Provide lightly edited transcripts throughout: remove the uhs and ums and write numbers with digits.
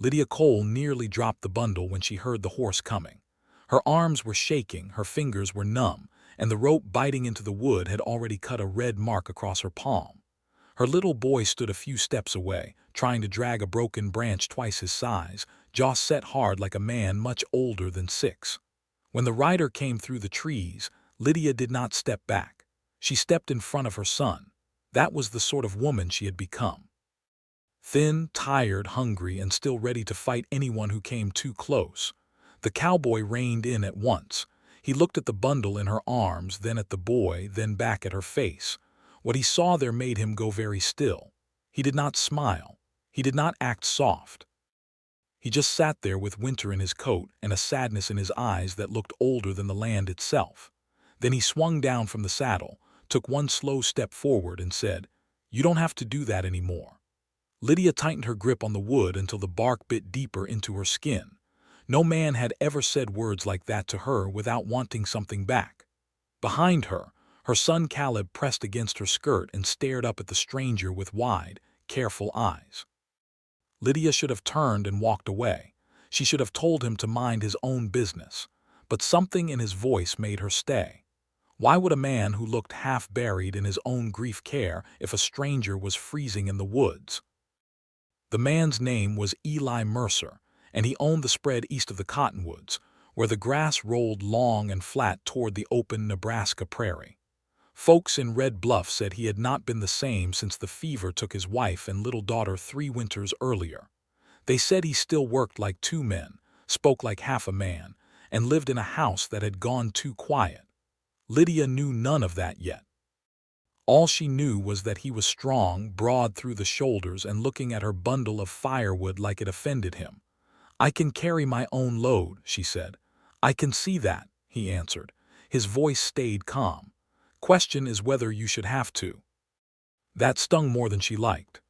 Lydia Cole nearly dropped the bundle when she heard the horse coming. Her arms were shaking, her fingers were numb, and the rope biting into the wood had already cut a red mark across her palm. Her little boy stood a few steps away, trying to drag a broken branch twice his size, jaw set hard like a man much older than 6. When the rider came through the trees, Lydia did not step back. She stepped in front of her son. That was the sort of woman she had become. Thin, tired, hungry, and still ready to fight anyone who came too close. The cowboy reined in at once. He looked at the bundle in her arms, then at the boy, then back at her face. What he saw there made him go very still. He did not smile. He did not act soft. He just sat there with winter in his coat and a sadness in his eyes that looked older than the land itself. Then he swung down from the saddle, took one slow step forward and said, "You don't have to do that anymore." Lydia tightened her grip on the wood until the bark bit deeper into her skin. No man had ever said words like that to her without wanting something back. Behind her, her son Caleb pressed against her skirt and stared up at the stranger with wide, careful eyes. Lydia should have turned and walked away. She should have told him to mind his own business. But something in his voice made her stay. Why would a man who looked half buried in his own grief care if a stranger was freezing in the woods? The man's name was Eli Mercer, and he owned the spread east of the cottonwoods, where the grass rolled long and flat toward the open Nebraska prairie. Folks in Red Bluff said he had not been the same since the fever took his wife and little daughter 3 winters earlier. They said he still worked like 2 men, spoke like half a man, and lived in a house that had gone too quiet. Lydia knew none of that yet. All she knew was that he was strong, broad through the shoulders, and looking at her bundle of firewood like it offended him. "I can carry my own load," she said. "I can see that," he answered. His voice stayed calm. "Question is whether you should have to." That stung more than she liked.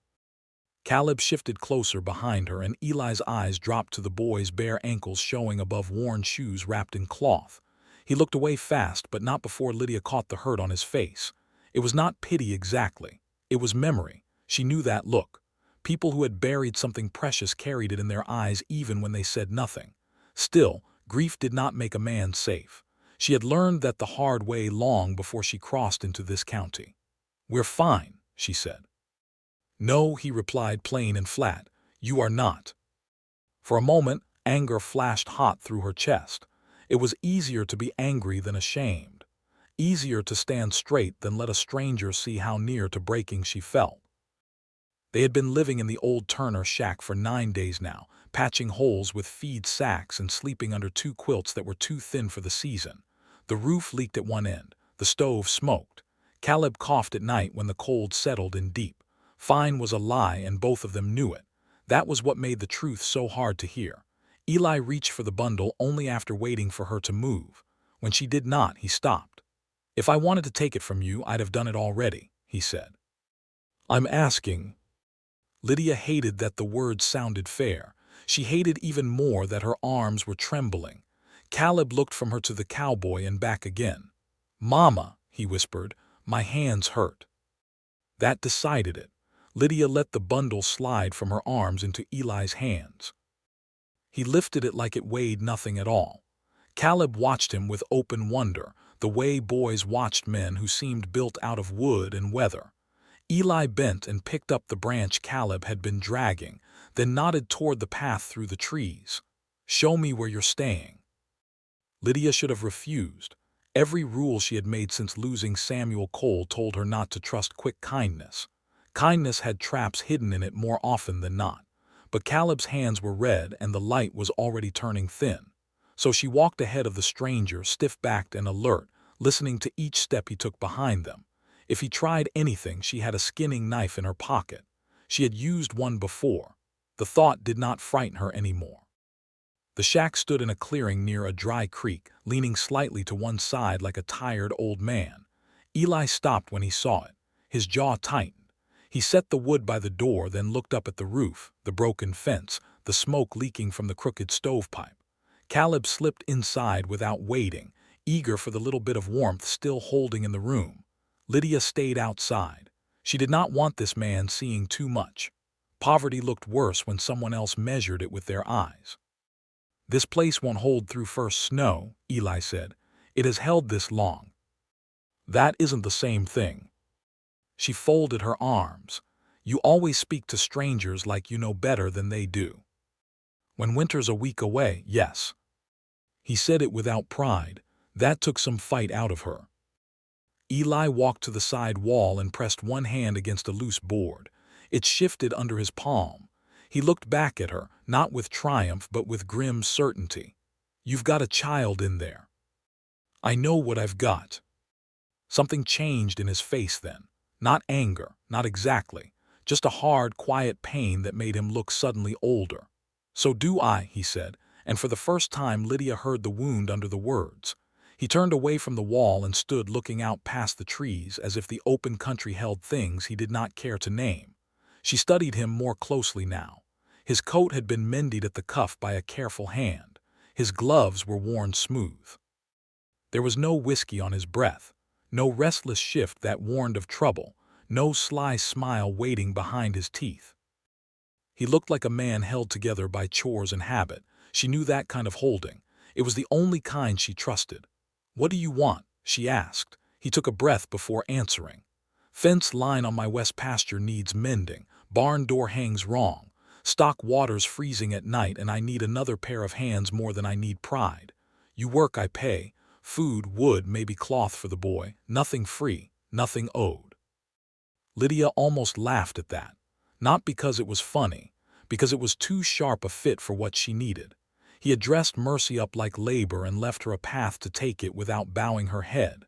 Caleb shifted closer behind her, and Eli's eyes dropped to the boy's bare ankles showing above worn shoes wrapped in cloth. He looked away fast, but not before Lydia caught the hurt on his face. It was not pity exactly. It was memory. She knew that look. People who had buried something precious carried it in their eyes even when they said nothing. Still, grief did not make a man safe. She had learned that the hard way long before she crossed into this county. "We're fine," she said. "No," he replied, plain and flat. "You are not." For a moment, anger flashed hot through her chest. It was easier to be angry than ashamed. Easier to stand straight than let a stranger see how near to breaking she felt. They had been living in the old Turner shack for 9 days now, patching holes with feed sacks and sleeping under 2 quilts that were too thin for the season. The roof leaked at one end. The stove smoked. Caleb coughed at night when the cold settled in deep. Fine was a lie, and both of them knew it. That was what made the truth so hard to hear. Eli reached for the bundle only after waiting for her to move. When she did not, he stopped. "If I wanted to take it from you, I'd have done it already," he said. "I'm asking." Lydia hated that the words sounded fair. She hated even more that her arms were trembling. Caleb looked from her to the cowboy and back again. "Mama," he whispered, "my hands hurt." That decided it. Lydia let the bundle slide from her arms into Eli's hands. He lifted it like it weighed nothing at all. Caleb watched him with open wonder, the way boys watched men who seemed built out of wood and weather. Eli bent and picked up the branch Caleb had been dragging, then nodded toward the path through the trees. "Show me where you're staying." Lydia should have refused. Every rule she had made since losing Samuel Cole told her not to trust quick kindness. Kindness had traps hidden in it more often than not. But Caleb's hands were red and the light was already turning thin. So she walked ahead of the stranger, stiff-backed and alert, listening to each step he took behind them. If he tried anything, she had a skinning knife in her pocket. She had used one before. The thought did not frighten her anymore. The shack stood in a clearing near a dry creek, leaning slightly to one side like a tired old man. Eli stopped when he saw it. His jaw tightened. He set the wood by the door, then looked up at the roof, the broken fence, the smoke leaking from the crooked stovepipe. Caleb slipped inside without waiting, eager for the little bit of warmth still holding in the room. Lydia stayed outside. She did not want this man seeing too much. Poverty looked worse when someone else measured it with their eyes. "This place won't hold through first snow," Eli said. "It has held this long." "That isn't the same thing." She folded her arms. "You always speak to strangers like you know better than they do." "When winter's a week away, yes." He said it without pride. That took some fight out of her. Eli walked to the side wall and pressed one hand against a loose board. It shifted under his palm. He looked back at her, not with triumph but with grim certainty. "You've got a child in there." "I know what I've got." Something changed in his face then. Not anger, not exactly. Just a hard, quiet pain that made him look suddenly older. "So do I," he said, and for the first time Lydia heard the wound under the words. He turned away from the wall and stood looking out past the trees as if the open country held things he did not care to name. She studied him more closely now. His coat had been mended at the cuff by a careful hand. His gloves were worn smooth. There was no whiskey on his breath, no restless shift that warned of trouble, no sly smile waiting behind his teeth. He looked like a man held together by chores and habit. She knew that kind of holding. It was the only kind she trusted. "What do you want?" she asked. He took a breath before answering. "Fence line on my west pasture needs mending. Barn door hangs wrong. Stock water's freezing at night and I need another pair of hands more than I need pride. You work, I pay. Food, wood, maybe cloth for the boy. Nothing free, nothing owed." Lydia almost laughed at that. Not because it was funny, because it was too sharp a fit for what she needed. He had dressed mercy up like labor and left her a path to take it without bowing her head.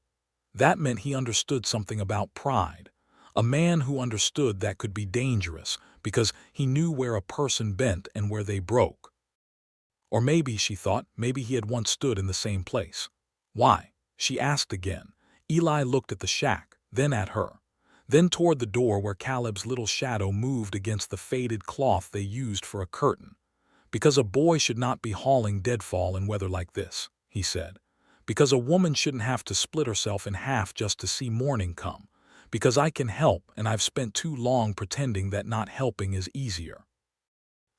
That meant he understood something about pride. A man who understood that could be dangerous because he knew where a person bent and where they broke. Or maybe, she thought, maybe he had once stood in the same place. "Why?" she asked again. Eli looked at the shack, then at her, then toward the door where Caleb's little shadow moved against the faded cloth they used for a curtain. "Because a boy should not be hauling deadfall in weather like this," he said. "Because a woman shouldn't have to split herself in half just to see morning come. Because I can help and I've spent too long pretending that not helping is easier."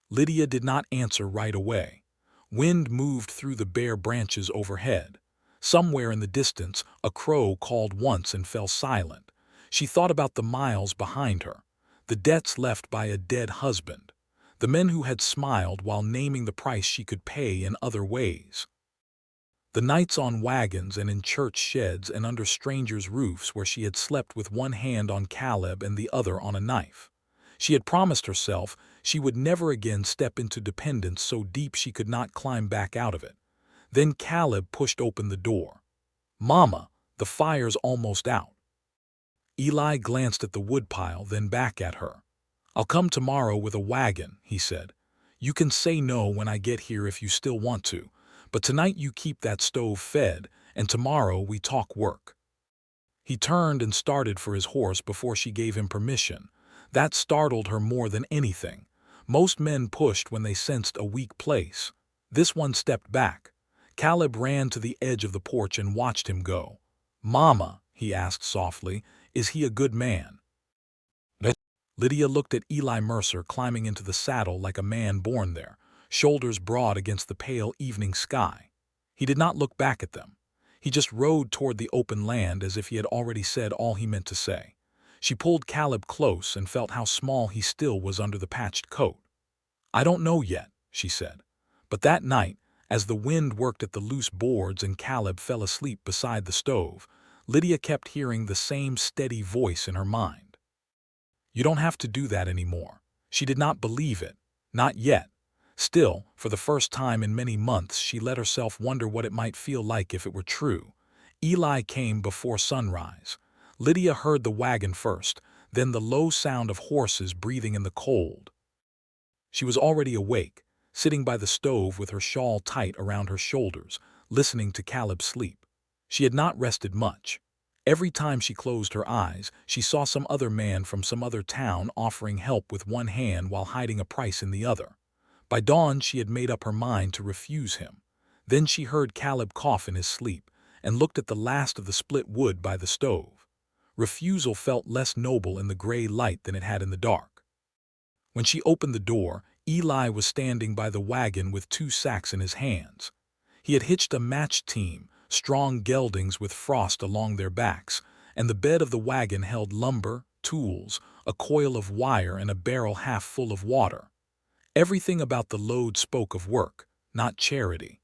Lydia did not answer right away. Wind moved through the bare branches overhead. Somewhere in the distance, a crow called once and fell silent. She thought about the miles behind her, the debts left by a dead husband, the men who had smiled while naming the price she could pay in other ways. The nights on wagons and in church sheds and under strangers' roofs where she had slept with one hand on Caleb and the other on a knife. She had promised herself she would never again step into dependence so deep she could not climb back out of it. Then Caleb pushed open the door. "Mama, the fire's almost out." Eli glanced at the woodpile, then back at her. "I'll come tomorrow with a wagon," he said. "You can say no when I get here if you still want to, but tonight you keep that stove fed, and tomorrow we talk work." He turned and started for his horse before she gave him permission. That startled her more than anything. Most men pushed when they sensed a weak place. This one stepped back. Caleb ran to the edge of the porch and watched him go. "Mama," he asked softly, "is he a good man?" Lydia looked at Eli Mercer climbing into the saddle like a man born there, shoulders broad against the pale evening sky. He did not look back at them. He just rode toward the open land as if he had already said all he meant to say. She pulled Caleb close and felt how small he still was under the patched coat. "I don't know yet," she said. But that night, as the wind worked at the loose boards and Caleb fell asleep beside the stove, Lydia kept hearing the same steady voice in her mind. "You don't have to do that anymore." She did not believe it. Not yet. Still, for the first time in many months, she let herself wonder what it might feel like if it were true. Eli came before sunrise. Lydia heard the wagon first, then the low sound of horses breathing in the cold. She was already awake, sitting by the stove with her shawl tight around her shoulders, listening to Caleb sleep. She had not rested much. Every time she closed her eyes, she saw some other man from some other town offering help with one hand while hiding a price in the other. By dawn, she had made up her mind to refuse him. Then she heard Caleb cough in his sleep and looked at the last of the split wood by the stove. Refusal felt less noble in the gray light than it had in the dark. When she opened the door, Eli was standing by the wagon with 2 sacks in his hands. He had hitched a match team, strong geldings with frost along their backs, and the bed of the wagon held lumber, tools, a coil of wire, and a barrel half full of water. Everything about the load spoke of work, not charity.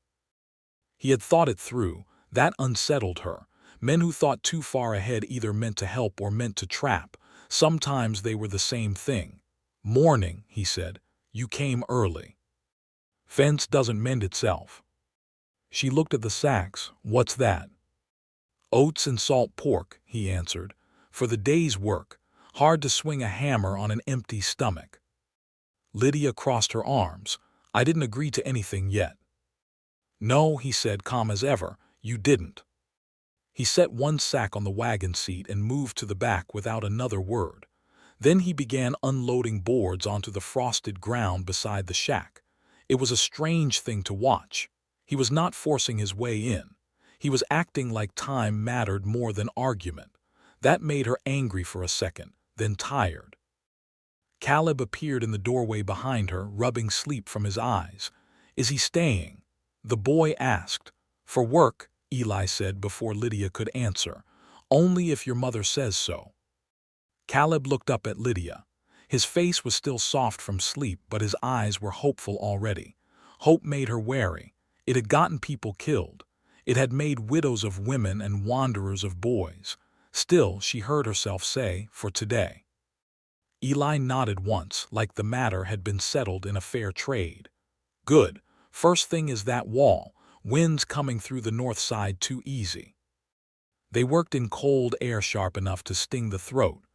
He had thought it through. That unsettled her. Men who thought too far ahead either meant to help or meant to trap. Sometimes they were the same thing. "Morning," he said. "You came early. Fence doesn't mend itself." She looked at the sacks. "What's that?" "Oats and salt pork," he answered. "For the day's work. Hard to swing a hammer on an empty stomach." Lydia crossed her arms. "I didn't agree to anything yet." "No," he said, calm as ever, "you didn't." He set 1 sack on the wagon seat and moved to the back without another word. Then he began unloading boards onto the frosted ground beside the shack. It was a strange thing to watch. He was not forcing his way in. He was acting like time mattered more than argument. That made her angry for a second, then tired. Caleb appeared in the doorway behind her, rubbing sleep from his eyes. "Is he staying?" the boy asked. "For work," Eli said before Lydia could answer. "Only if your mother says so." Caleb looked up at Lydia. His face was still soft from sleep, but his eyes were hopeful already. Hope made her wary. It had gotten people killed. It had made widows of women and wanderers of boys. Still, she heard herself say, "For today." Eli nodded once, like the matter had been settled in a fair trade. "Good. First thing is that wall. Wind's coming through the north side too easy." They worked in cold air sharp enough to sting the throat.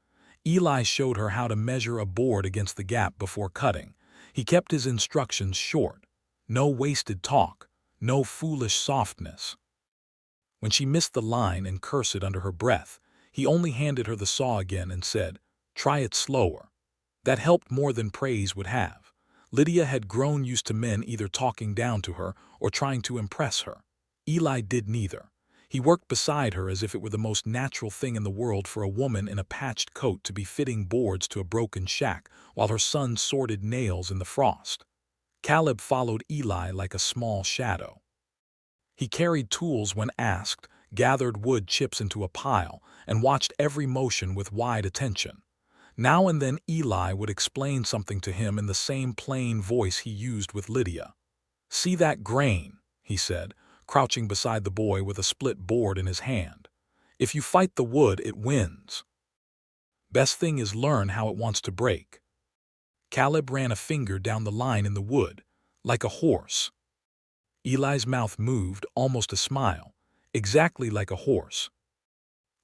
Eli showed her how to measure a board against the gap before cutting. He kept his instructions short. No wasted talk. No foolish softness. When she missed the line and cursed it under her breath, he only handed her the saw again and said, "Try it slower." That helped more than praise would have. Lydia had grown used to men either talking down to her or trying to impress her. Eli did neither. He worked beside her as if it were the most natural thing in the world for a woman in a patched coat to be fitting boards to a broken shack while her son sorted nails in the frost. Caleb followed Eli like a small shadow. He carried tools when asked, gathered wood chips into a pile, and watched every motion with wide attention. Now and then Eli would explain something to him in the same plain voice he used with Lydia. "See that grain," he said, crouching beside the boy with a split board in his hand. "If you fight the wood, it wins. Best thing is learn how it wants to break." Caleb ran a finger down the line in the wood, like a horse. Eli's mouth moved, almost a smile, exactly like a horse.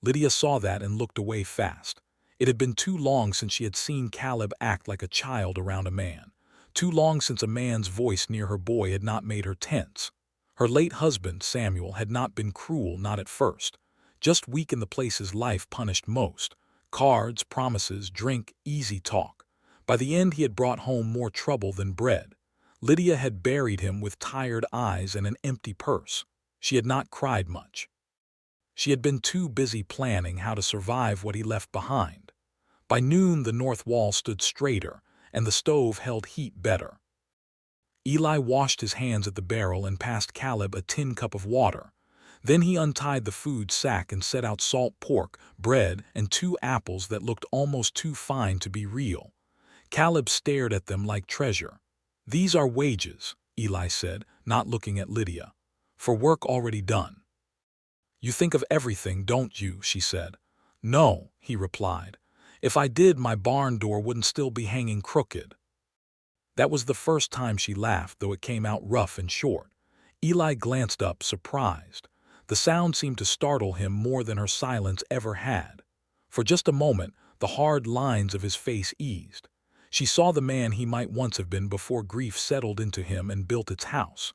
Lydia saw that and looked away fast. It had been too long since she had seen Caleb act like a child around a man. Too long since a man's voice near her boy had not made her tense. Her late husband, Samuel, had not been cruel, not at first. Just weak in the places life punished most. Cards, promises, drink, easy talk. By the end he had brought home more trouble than bread. Lydia had buried him with tired eyes and an empty purse. She had not cried much. She had been too busy planning how to survive what he left behind. By noon the north wall stood straighter, and the stove held heat better. Eli washed his hands at the barrel and passed Caleb a tin cup of water. Then he untied the food sack and set out salt pork, bread, and 2 apples that looked almost too fine to be real. Caleb stared at them like treasure. "These are wages," Eli said, not looking at Lydia, "for work already done." "You think of everything, don't you?" she said. "No," he replied. "If I did, my barn door wouldn't still be hanging crooked." That was the first time she laughed, though it came out rough and short. Eli glanced up, surprised. The sound seemed to startle him more than her silence ever had. For just a moment, the hard lines of his face eased. She saw the man he might once have been before grief settled into him and built its house.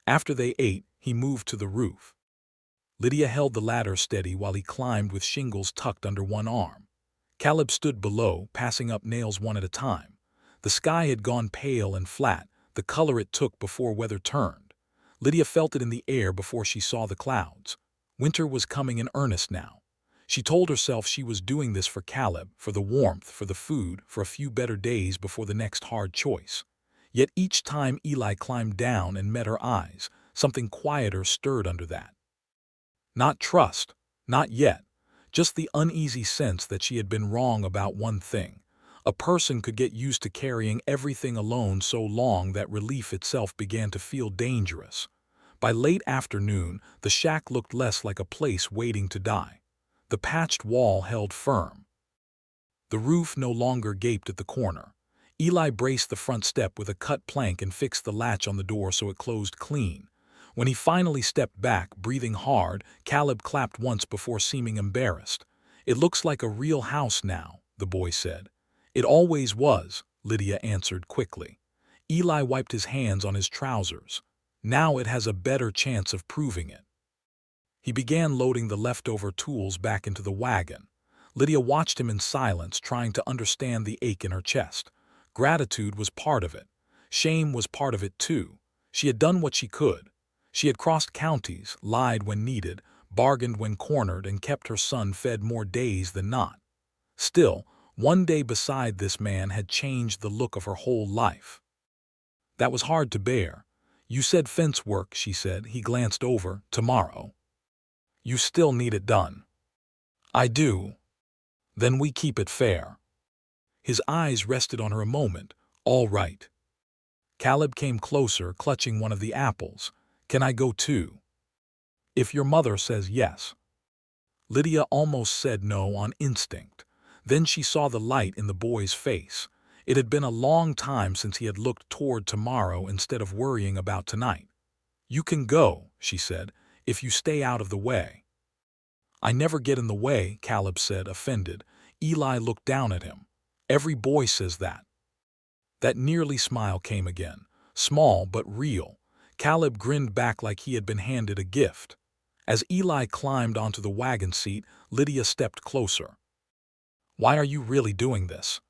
After they ate, he moved to the roof. Lydia held the ladder steady while he climbed with shingles tucked under one arm. Caleb stood below, passing up nails one at a time. The sky had gone pale and flat, the color it took before weather turned. Lydia felt it in the air before she saw the clouds. Winter was coming in earnest now. She told herself she was doing this for Caleb, for the warmth, for the food, for a few better days before the next hard choice. Yet each time Eli climbed down and met her eyes, something quieter stirred under that. Not trust, not yet, just the uneasy sense that she had been wrong about one thing. A person could get used to carrying everything alone so long that relief itself began to feel dangerous. By late afternoon, the shack looked less like a place waiting to die. The patched wall held firm. The roof no longer gaped at the corner. Eli braced the front step with a cut plank and fixed the latch on the door so it closed clean. When he finally stepped back, breathing hard, Caleb clapped once before seeming embarrassed. "It looks like a real house now," the boy said. "It always was," Lydia answered quickly. Eli wiped his hands on his trousers. "Now it has a better chance of proving it." He began loading the leftover tools back into the wagon. Lydia watched him in silence, trying to understand the ache in her chest. Gratitude was part of it. Shame was part of it too. She had done what she could. She had crossed counties, lied when needed, bargained when cornered, and kept her son fed more days than not. Still, one day beside this man had changed the look of her whole life. That was hard to bear. "You said fence work," she said. He glanced over. "Tomorrow. You still need it done." "I do." "Then we keep it fair." His eyes rested on her a moment. "All right." Caleb came closer, clutching one of the apples. "Can I go too?" "If your mother says yes." Lydia almost said no on instinct. Then she saw the light in the boy's face. It had been a long time since he had looked toward tomorrow instead of worrying about tonight. "You can go," she said, "if you stay out of the way." "I never get in the way," Caleb said, offended. Eli looked down at him. "Every boy says that." That nearly smile came again, small but real. Caleb grinned back like he had been handed a gift. As Eli climbed onto the wagon seat, Lydia stepped closer. "Why are you really doing this?"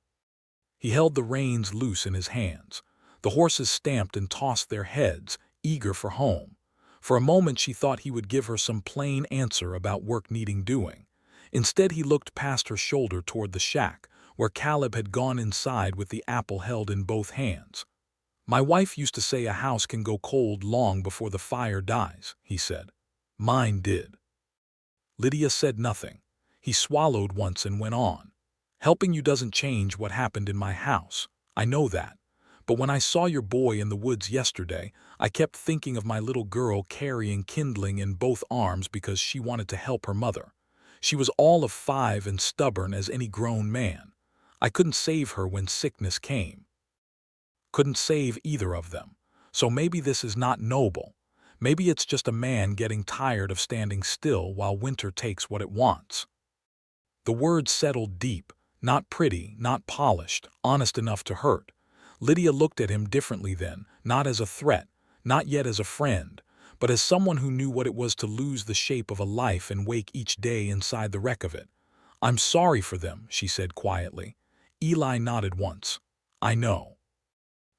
He held the reins loose in his hands. The horses stamped and tossed their heads, eager for home. For a moment she thought he would give her some plain answer about work needing doing. Instead he looked past her shoulder toward the shack, where Caleb had gone inside with the apple held in both hands. "My wife used to say a house can go cold long before the fire dies," he said. "Mine did." Lydia said nothing. He swallowed once and went on. "Helping you doesn't change what happened in my house. I know that. But when I saw your boy in the woods yesterday, I kept thinking of my little girl carrying kindling in both arms because she wanted to help her mother. She was all of 5 and stubborn as any grown man. I couldn't save her when sickness came. Couldn't save either of them. So maybe this is not noble. Maybe it's just a man getting tired of standing still while winter takes what it wants." The words settled deep, not pretty, not polished, honest enough to hurt. Lydia looked at him differently then, not as a threat, not yet as a friend, but as someone who knew what it was to lose the shape of a life and wake each day inside the wreck of it. "I'm sorry for them," she said quietly. Eli nodded once. "I know."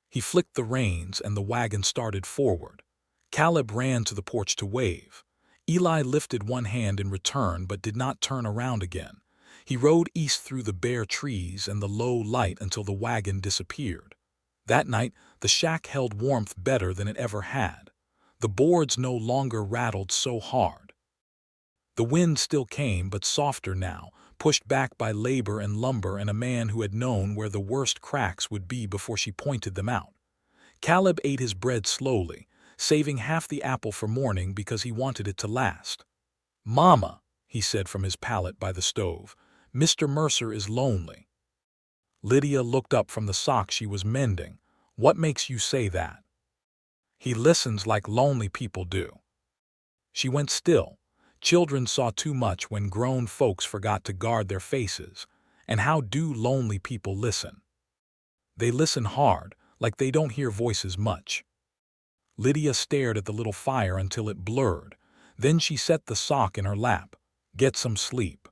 He flicked the reins and the wagon started forward. Caleb ran to the porch to wave. Eli lifted one hand in return but did not turn around again. He rode east through the bare trees and the low light until the wagon disappeared. That night, the shack held warmth better than it ever had. The boards no longer rattled so hard. The wind still came, but softer now, pushed back by labor and lumber and a man who had known where the worst cracks would be before she pointed them out. Caleb ate his bread slowly, saving half the apple for morning because he wanted it to last. "Mama," he said from his pallet by the stove, "Mr. Mercer is lonely." Lydia looked up from the sock she was mending. "What makes you say that?" "He listens like lonely people do." She went still. Children saw too much when grown folks forgot to guard their faces. And how do lonely people listen? They listen hard, like they don't hear voices much. Lydia stared at the little fire until it blurred. Then she set the sock in her lap. "Get some sleep."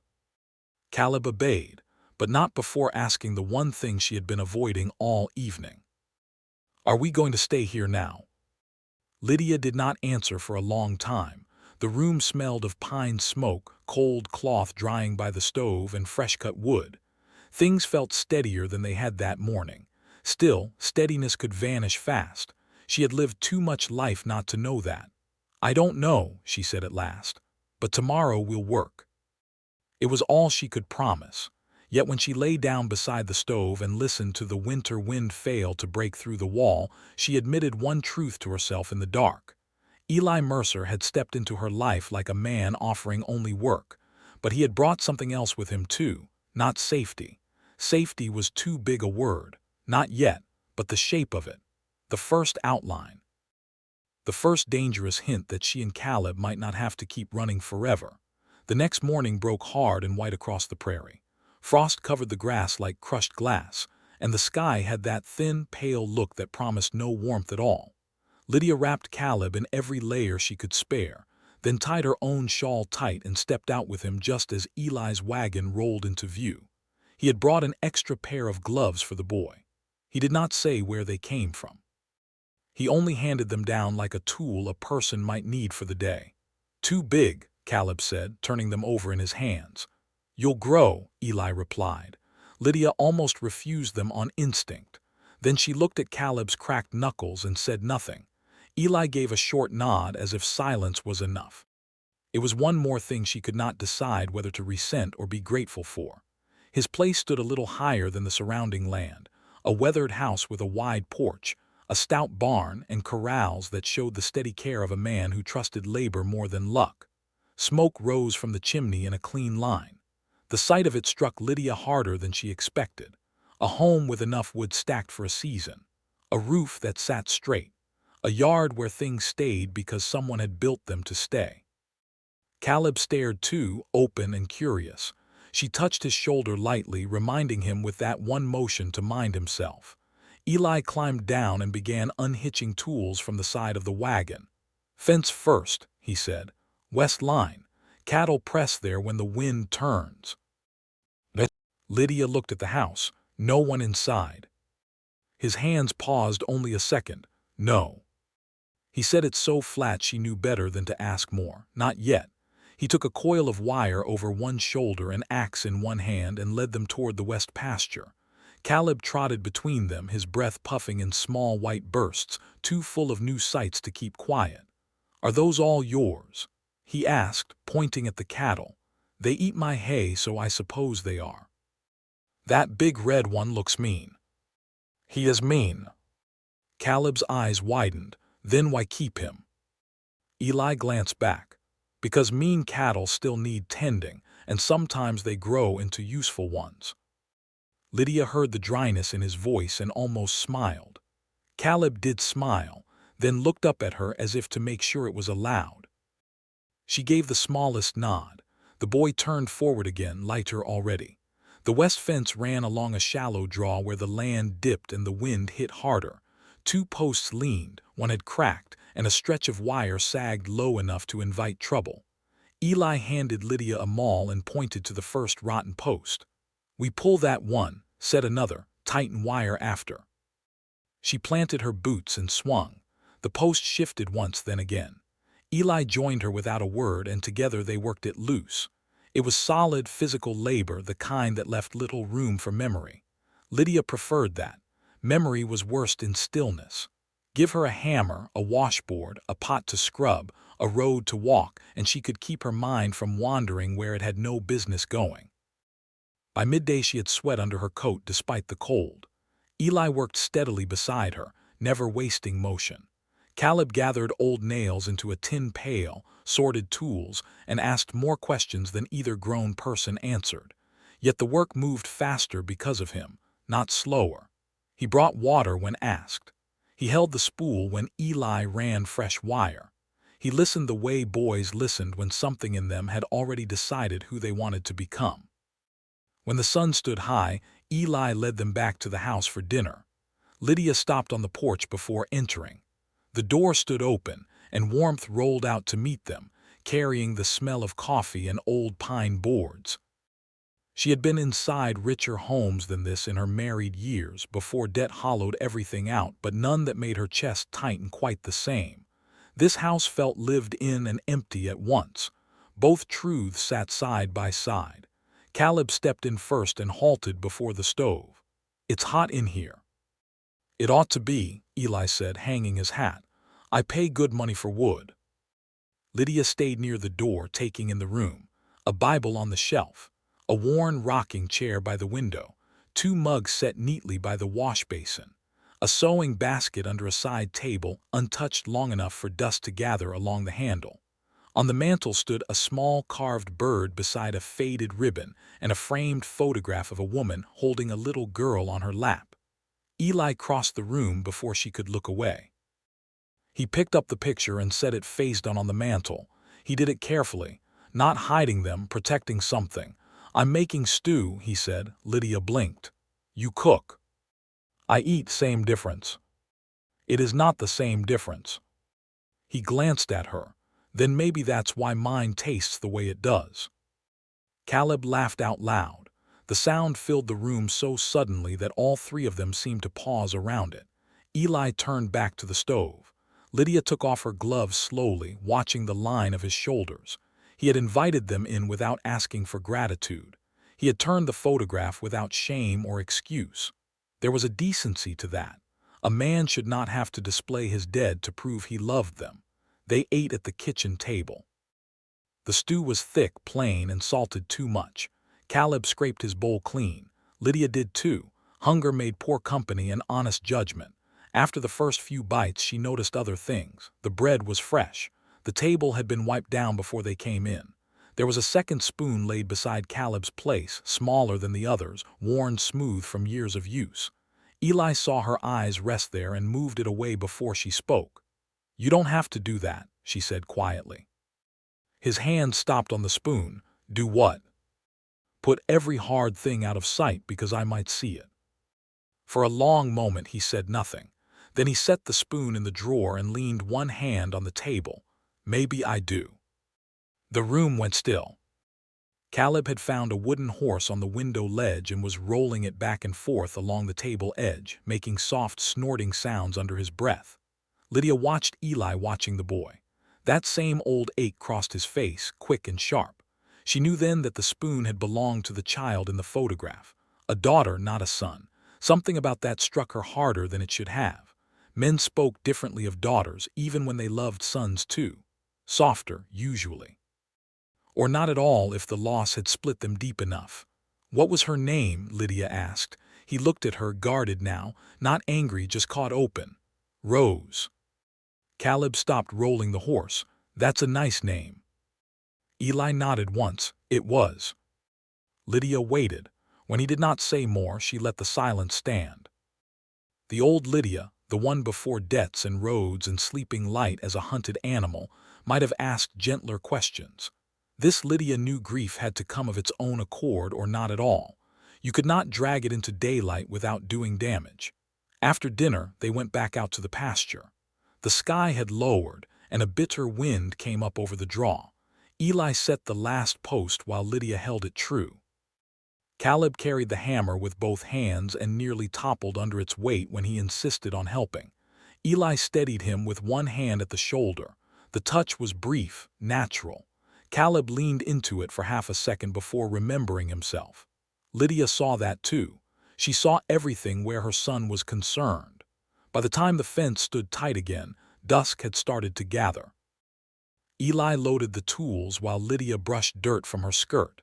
Caleb obeyed, but not before asking the one thing she had been avoiding all evening. "Are we going to stay here now?" Lydia did not answer for a long time. The room smelled of pine smoke, cold cloth drying by the stove, and fresh-cut wood. Things felt steadier than they had that morning. Still, steadiness could vanish fast. She had lived too much life not to know that. "I don't know," she said at last, "but tomorrow will work." It was all she could promise. Yet when she lay down beside the stove and listened to the winter wind fail to break through the wall, she admitted one truth to herself in the dark. Eli Mercer had stepped into her life like a man offering only work, but he had brought something else with him too, not safety. Safety was too big a word. Not yet, but the shape of it. The first outline. The first dangerous hint that she and Caleb might not have to keep running forever. The next morning broke hard and white across the prairie. Frost covered the grass like crushed glass, and the sky had that thin, pale look that promised no warmth at all. Lydia wrapped Caleb in every layer she could spare, then tied her own shawl tight and stepped out with him just as Eli's wagon rolled into view. He had brought an extra pair of gloves for the boy. He did not say where they came from. He only handed them down like a tool a person might need for the day. "Too big," Caleb said, turning them over in his hands. "You'll grow," Eli replied. Lydia almost refused them on instinct. Then she looked at Caleb's cracked knuckles and said nothing. Eli gave a short nod as if silence was enough. It was one more thing she could not decide whether to resent or be grateful for. His place stood a little higher than the surrounding land, a weathered house with a wide porch, a stout barn, and corrals that showed the steady care of a man who trusted labor more than luck. Smoke rose from the chimney in a clean line. The sight of it struck Lydia harder than she expected. A home with enough wood stacked for a season. A roof that sat straight. A yard where things stayed because someone had built them to stay. Caleb stared too, open and curious. She touched his shoulder lightly, reminding him with that one motion to mind himself. Eli climbed down and began unhitching tools from the side of the wagon. "Fence first," he said. "West line. Cattle press there when the wind turns." Lydia looked at the house. No one inside. His hands paused only a second. "No." He said it so flat she knew better than to ask more. "Not yet." He took a coil of wire over one shoulder, an axe in one hand, and led them toward the west pasture. Caleb trotted between them, his breath puffing in small white bursts, too full of new sights to keep quiet. "Are those all yours?" he asked, pointing at the cattle. "They eat my hay, so I suppose they are." "That big red one looks mean." "He is mean." Caleb's eyes widened. "Then why keep him?" Eli glanced back. "Because mean cattle still need tending, and sometimes they grow into useful ones." Lydia heard the dryness in his voice and almost smiled. Caleb did smile, then looked up at her as if to make sure it was allowed. She gave the smallest nod. The boy turned forward again, lighter already. The west fence ran along a shallow draw where the land dipped and the wind hit harder. Two posts leaned, one had cracked, and a stretch of wire sagged low enough to invite trouble. Eli handed Lydia a maul and pointed to the first rotten post. "We pull that one," said another, "tighten wire after." She planted her boots and swung. The post shifted once, then again. Eli joined her without a word, and together they worked it loose. It was solid physical labor, the kind that left little room for memory. Lydia preferred that. Memory was worst in stillness. Give her a hammer, a washboard, a pot to scrub, a road to walk, and she could keep her mind from wandering where it had no business going. By midday she had sweat under her coat despite the cold. Eli worked steadily beside her, never wasting motion. Caleb gathered old nails into a tin pail, sorted tools, and asked more questions than either grown person answered. Yet the work moved faster because of him, not slower. He brought water when asked. He held the spool when Eli ran fresh wire. He listened the way boys listened when something in them had already decided who they wanted to become. When the sun stood high, Eli led them back to the house for dinner. Lydia stopped on the porch before entering. The door stood open, and warmth rolled out to meet them, carrying the smell of coffee and old pine boards. She had been inside richer homes than this in her married years, before debt hollowed everything out, but none that made her chest tighten quite the same. This house felt lived in and empty at once. Both truths sat side by side. Caleb stepped in first and halted before the stove. "It's hot in here." "It ought to be," Eli said, hanging his hat. "I pay good money for wood." Lydia stayed near the door, taking in the room. A Bible on the shelf, a worn rocking chair by the window, 2 mugs set neatly by the wash basin, a sewing basket under a side table, untouched long enough for dust to gather along the handle. On the mantel stood a small carved bird beside a faded ribbon and a framed photograph of a woman holding a little girl on her lap. Eli crossed the room before she could look away. He picked up the picture and set it face down on the mantel. He did it carefully, not hiding them, protecting something. "I'm making stew," he said. Lydia blinked. "You cook." "I eat, same difference." "It is not the same difference." He glanced at her. "Then maybe that's why mine tastes the way it does." Caleb laughed out loud. The sound filled the room so suddenly that all 3 of them seemed to pause around it. Eli turned back to the stove. Lydia took off her gloves slowly, watching the line of his shoulders. He had invited them in without asking for gratitude. He had turned the photograph without shame or excuse. There was a decency to that. A man should not have to display his dead to prove he loved them. They ate at the kitchen table. The stew was thick, plain, and salted too much. Caleb scraped his bowl clean. Lydia did too. Hunger made poor company and honest judgment. After the first few bites, she noticed other things. The bread was fresh. The table had been wiped down before they came in. There was a second spoon laid beside Caleb's place, smaller than the others, worn smooth from years of use. Eli saw her eyes rest there and moved it away before she spoke. "You don't have to do that," she said quietly. His hand stopped on the spoon. "Do what?" "Put every hard thing out of sight because I might see it." For a long moment he said nothing. Then he set the spoon in the drawer and leaned one hand on the table. "Maybe I do." The room went still. Caleb had found a wooden horse on the window ledge and was rolling it back and forth along the table edge, making soft snorting sounds under his breath. Lydia watched Eli watching the boy. That same old ache crossed his face, quick and sharp. She knew then that the spoon had belonged to the child in the photograph. A daughter, not a son. Something about that struck her harder than it should have. Men spoke differently of daughters, even when they loved sons too. Softer, usually. Or not at all if the loss had split them deep enough. "What was her name?" Lydia asked. He looked at her, guarded now, not angry, just caught open. "Rose." Caleb stopped rolling the horse. "That's a nice name." Eli nodded once. "It was." Lydia waited. When he did not say more, she let the silence stand. The old Lydia, the one before debts and roads and sleeping light as a hunted animal, might have asked gentler questions. This Lydia knew grief had to come of its own accord or not at all. You could not drag it into daylight without doing damage. After dinner, they went back out to the pasture. The sky had lowered, and a bitter wind came up over the draw. Eli set the last post while Lydia held it true. Caleb carried the hammer with both hands and nearly toppled under its weight when he insisted on helping. Eli steadied him with one hand at the shoulder. The touch was brief, natural. Caleb leaned into it for half a second before remembering himself. Lydia saw that too. She saw everything where her son was concerned. By the time the fence stood tight again, dusk had started to gather. Eli loaded the tools while Lydia brushed dirt from her skirt.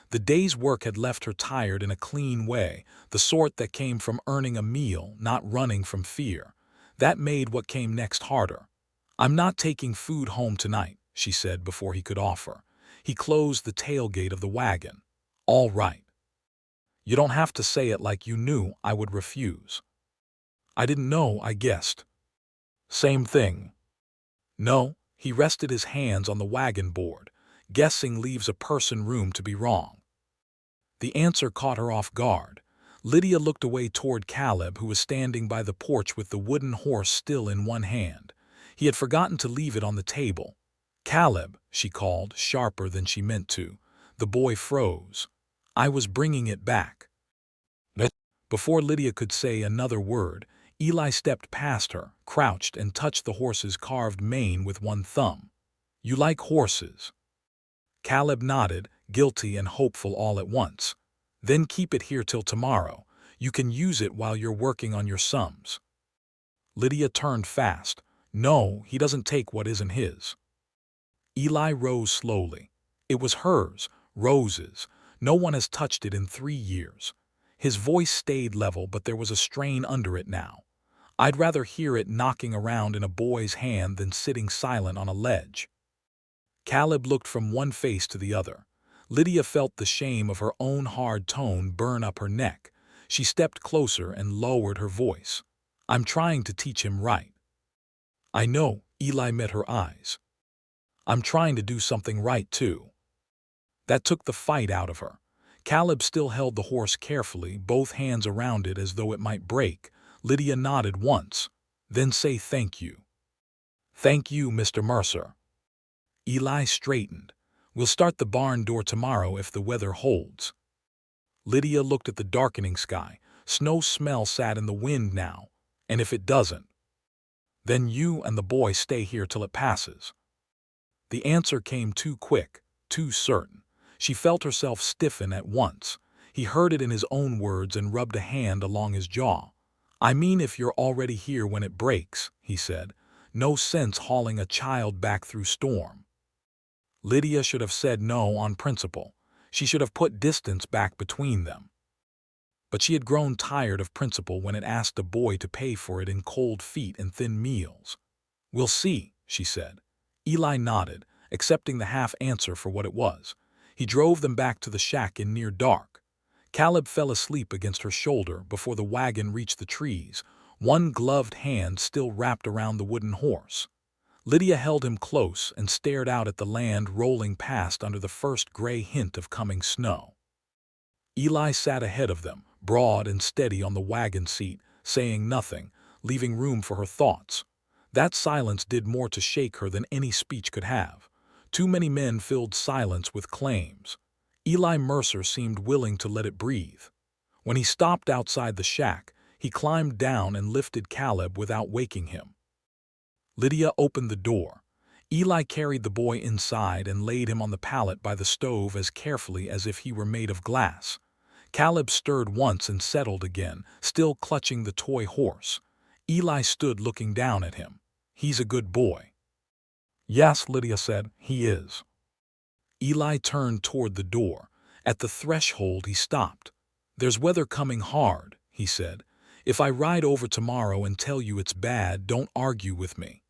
The day's work had left her tired in a clean way, the sort that came from earning a meal, not running from fear. That made what came next harder. "I'm not taking food home tonight," she said before he could offer. He closed the tailgate of the wagon. "All right. You don't have to say it like you knew I would refuse." "I didn't know, I guessed." "Same thing." "No." He rested his hands on the wagon board. "Guessing leaves a person room to be wrong." The answer caught her off guard. Lydia looked away toward Caleb, who was standing by the porch with the wooden horse still in one hand. He had forgotten to leave it on the table. "Caleb," she called, sharper than she meant to. The boy froze. "I was bringing it back." Before Lydia could say another word, Eli stepped past her, crouched, and touched the horse's carved mane with one thumb. "You like horses?" Caleb nodded, guilty and hopeful all at once. "Then keep it here till tomorrow. You can use it while you're working on your sums." Lydia turned fast. "No, he doesn't take what isn't his." Eli rose slowly. "It was hers, Rose's. No one has touched it in 3 years." His voice stayed level, but there was a strain under it now. "I'd rather hear it knocking around in a boy's hand than sitting silent on a ledge." Caleb looked from one face to the other. Lydia felt the shame of her own hard tone burn up her neck. She stepped closer and lowered her voice. "I'm trying to teach him right." "I know," Eli met her eyes. "I'm trying to do something right, too." That took the fight out of her. Caleb still held the horse carefully, both hands around it as though it might break. Lydia nodded once. "Then say thank you." "Thank you, Mr. Mercer." Eli straightened. "We'll start the barn door tomorrow if the weather holds." Lydia looked at the darkening sky. Snow smell sat in the wind now. "And if it doesn't?" "Then you and the boy stay here till it passes." The answer came too quick, too certain. She felt herself stiffen at once. He heard it in his own words and rubbed a hand along his jaw. "I mean if you're already here when it breaks," he said. "No sense hauling a child back through storm." Lydia should have said no on principle. She should have put distance back between them. But she had grown tired of principle when it asked a boy to pay for it in cold feet and thin meals. "We'll see," she said. Eli nodded, accepting the half answer for what it was. He drove them back to the shack in near dark. Caleb fell asleep against her shoulder before the wagon reached the trees, one gloved hand still wrapped around the wooden horse. Lydia held him close and stared out at the land rolling past under the first gray hint of coming snow. Eli sat ahead of them, broad and steady on the wagon seat, saying nothing, leaving room for her thoughts. That silence did more to shake her than any speech could have. Too many men filled silence with claims. Eli Mercer seemed willing to let it breathe. When he stopped outside the shack, he climbed down and lifted Caleb without waking him. Lydia opened the door. Eli carried the boy inside and laid him on the pallet by the stove as carefully as if he were made of glass. Caleb stirred once and settled again, still clutching the toy horse. Eli stood looking down at him. "He's a good boy." "Yes," Lydia said, "he is." Eli turned toward the door. At the threshold he stopped. "There's weather coming hard," he said. "If I ride over tomorrow and tell you it's bad, don't argue with me."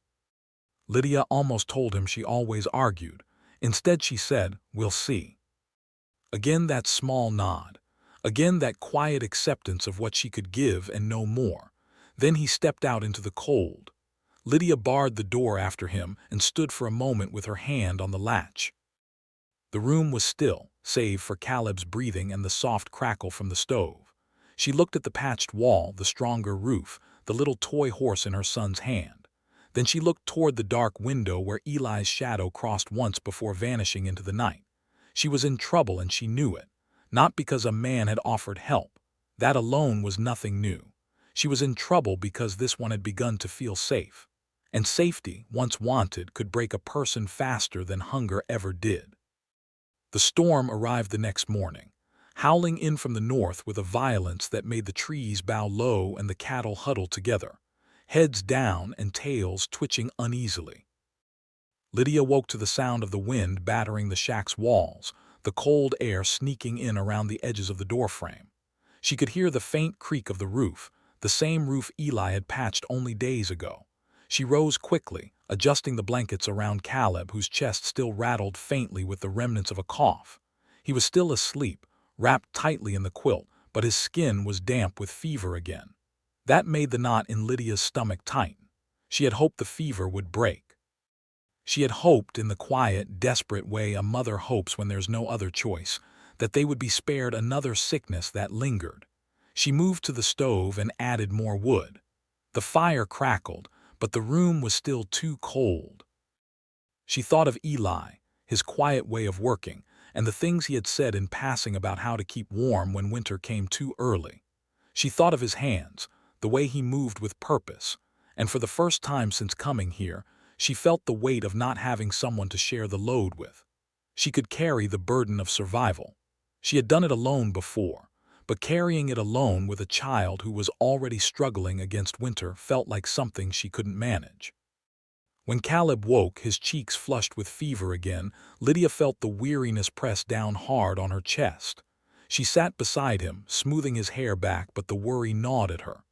Lydia almost told him she always argued. Instead she said, "We'll see." Again that small nod. Again that quiet acceptance of what she could give and no more. Then he stepped out into the cold. Lydia barred the door after him and stood for a moment with her hand on the latch. The room was still, save for Caleb's breathing and the soft crackle from the stove. She looked at the patched wall, the stronger roof, the little toy horse in her son's hand. Then she looked toward the dark window where Eli's shadow crossed once before vanishing into the night. She was in trouble and she knew it. Not because a man had offered help. That alone was nothing new. She was in trouble because this one had begun to feel safe. And safety, once wanted, could break a person faster than hunger ever did. The storm arrived the next morning, howling in from the north with a violence that made the trees bow low and the cattle huddle together, heads down and tails twitching uneasily. Lydia woke to the sound of the wind battering the shack's walls, the cold air sneaking in around the edges of the doorframe. She could hear the faint creak of the roof, the same roof Eli had patched only days ago. She rose quickly, adjusting the blankets around Caleb, whose chest still rattled faintly with the remnants of a cough. He was still asleep, wrapped tightly in the quilt, but his skin was damp with fever again. That made the knot in Lydia's stomach tighten. She had hoped the fever would break. She had hoped, in the quiet, desperate way a mother hopes when there's no other choice, that they would be spared another sickness that lingered. She moved to the stove and added more wood. The fire crackled, but the room was still too cold. She thought of Eli, his quiet way of working, and the things he had said in passing about how to keep warm when winter came too early. She thought of his hands, the way he moved with purpose, and for the first time since coming here, she felt the weight of not having someone to share the load with. She could carry the burden of survival. She had done it alone before, but carrying it alone with a child who was already struggling against winter felt like something she couldn't manage. When Caleb woke, his cheeks flushed with fever again, Lydia felt the weariness press down hard on her chest. She sat beside him, smoothing his hair back, but the worry gnawed at her.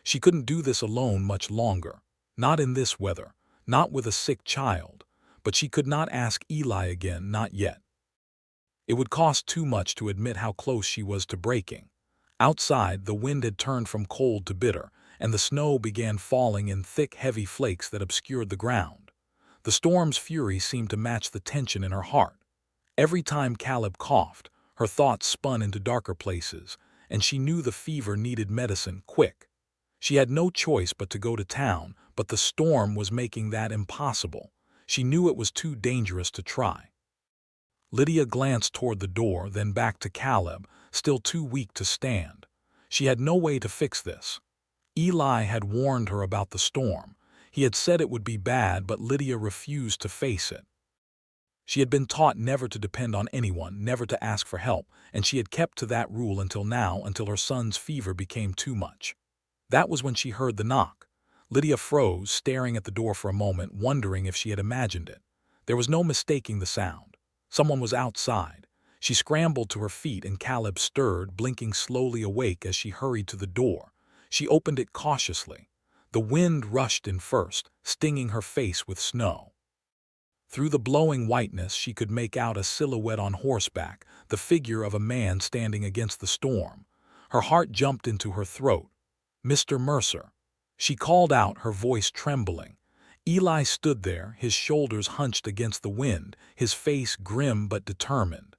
She couldn't do this alone much longer. Not in this weather, not with a sick child, but she could not ask Eli again, not yet. It would cost too much to admit how close she was to breaking. Outside, the wind had turned from cold to bitter, and the snow began falling in thick, heavy flakes that obscured the ground. The storm's fury seemed to match the tension in her heart. Every time Caleb coughed, her thoughts spun into darker places, and she knew the fever needed medicine quick. She had no choice but to go to town, but the storm was making that impossible. She knew it was too dangerous to try. Lydia glanced toward the door, then back to Caleb, still too weak to stand. She had no way to fix this. Eli had warned her about the storm. He had said it would be bad, but Lydia refused to face it. She had been taught never to depend on anyone, never to ask for help, and she had kept to that rule until now, until her son's fever became too much. That was when she heard the knock. Lydia froze, staring at the door for a moment, wondering if she had imagined it. There was no mistaking the sound. Someone was outside. She scrambled to her feet and Caleb stirred, blinking slowly awake as she hurried to the door. She opened it cautiously. The wind rushed in first, stinging her face with snow. Through the blowing whiteness she could make out a silhouette on horseback, the figure of a man standing against the storm. Her heart jumped into her throat. "Mr. Mercer." She called out, her voice trembling. Eli stood there, his shoulders hunched against the wind, his face grim but determined.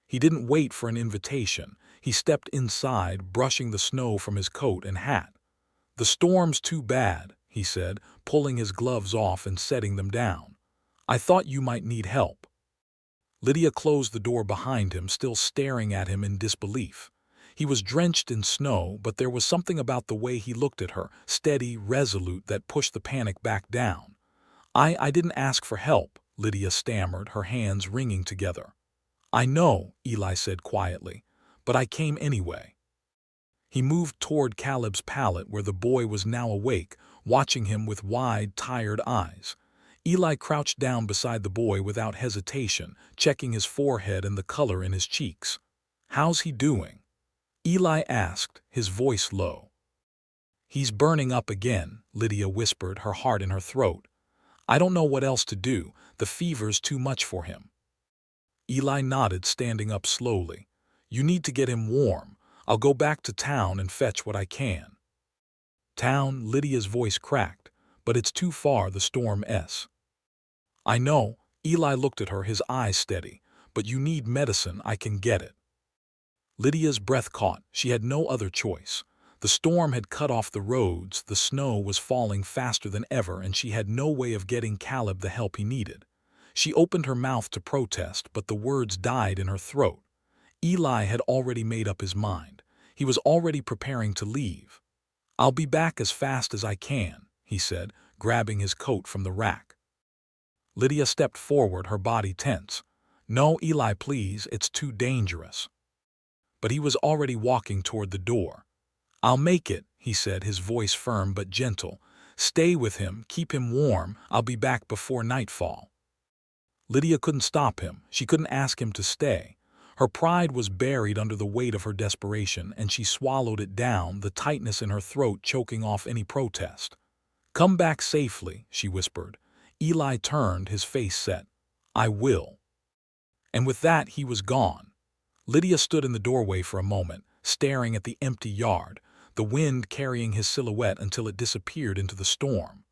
He didn't wait for an invitation. He stepped inside, brushing the snow from his coat and hat. "The storm's too bad," he said, pulling his gloves off and setting them down. "I thought you might need help." Lydia closed the door behind him, still staring at him in disbelief. He was drenched in snow, but there was something about the way he looked at her, steady, resolute, that pushed the panic back down. I didn't ask for help," Lydia stammered, her hands wringing together. "I know," Eli said quietly, "but I came anyway." He moved toward Caleb's pallet, where the boy was now awake, watching him with wide, tired eyes. Eli crouched down beside the boy without hesitation, checking his forehead and the color in his cheeks. "How's he doing?" Eli asked, his voice low. "He's burning up again," Lydia whispered, her heart in her throat. "I don't know what else to do. The fever's too much for him." Eli nodded, standing up slowly. "You need to get him warm. I'll go back to town and fetch what I can." "Town?" Lydia's voice cracked. "But it's too far, the storm." "I know." Eli looked at her, his eyes steady. "But you need medicine. I can get it." Lydia's breath caught. She had no other choice. The storm had cut off the roads, the snow was falling faster than ever, and she had no way of getting Caleb the help he needed. She opened her mouth to protest, but the words died in her throat. Eli had already made up his mind. He was already preparing to leave. "I'll be back as fast as I can," he said, grabbing his coat from the rack. Lydia stepped forward, her body tense. "No, Eli, please, it's too dangerous." But he was already walking toward the door. "I'll make it," he said, his voice firm but gentle. "Stay with him, keep him warm. I'll be back before nightfall." Lydia couldn't stop him. She couldn't ask him to stay. Her pride was buried under the weight of her desperation, and she swallowed it down, the tightness in her throat choking off any protest. "Come back safely," she whispered. Eli turned, his face set. "I will." And with that, he was gone. Lydia stood in the doorway for a moment, staring at the empty yard, the wind carrying his silhouette until it disappeared into the storm.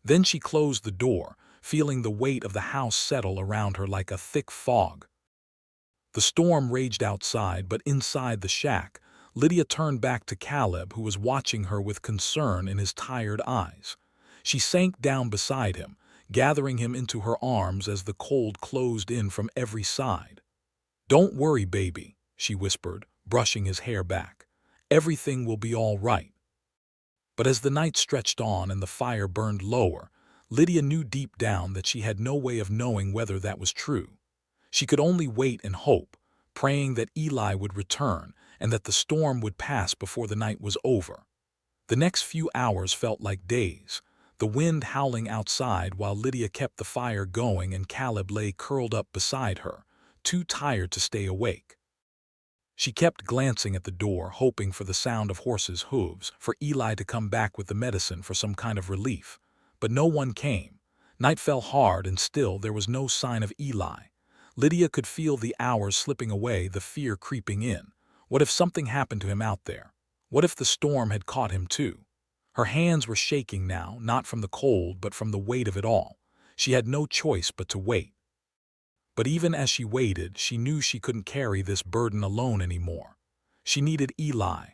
Then she closed the door, feeling the weight of the house settle around her like a thick fog. The storm raged outside, but inside the shack, Lydia turned back to Caleb, who was watching her with concern in his tired eyes. She sank down beside him, gathering him into her arms as the cold closed in from every side. "Don't worry, baby," she whispered, brushing his hair back. "Everything will be all right." But as the night stretched on and the fire burned lower, Lydia knew deep down that she had no way of knowing whether that was true. She could only wait and hope, praying that Eli would return and that the storm would pass before the night was over. The next few hours felt like days, the wind howling outside while Lydia kept the fire going and Caleb lay curled up beside her, too tired to stay awake. She kept glancing at the door, hoping for the sound of horses' hooves, for Eli to come back with the medicine for some kind of relief. But no one came. Night fell hard and still there was no sign of Eli. Lydia could feel the hours slipping away, the fear creeping in. What if something happened to him out there? What if the storm had caught him too? Her hands were shaking now, not from the cold but from the weight of it all. She had no choice but to wait. But even as she waited, she knew she couldn't carry this burden alone anymore. She needed Eli,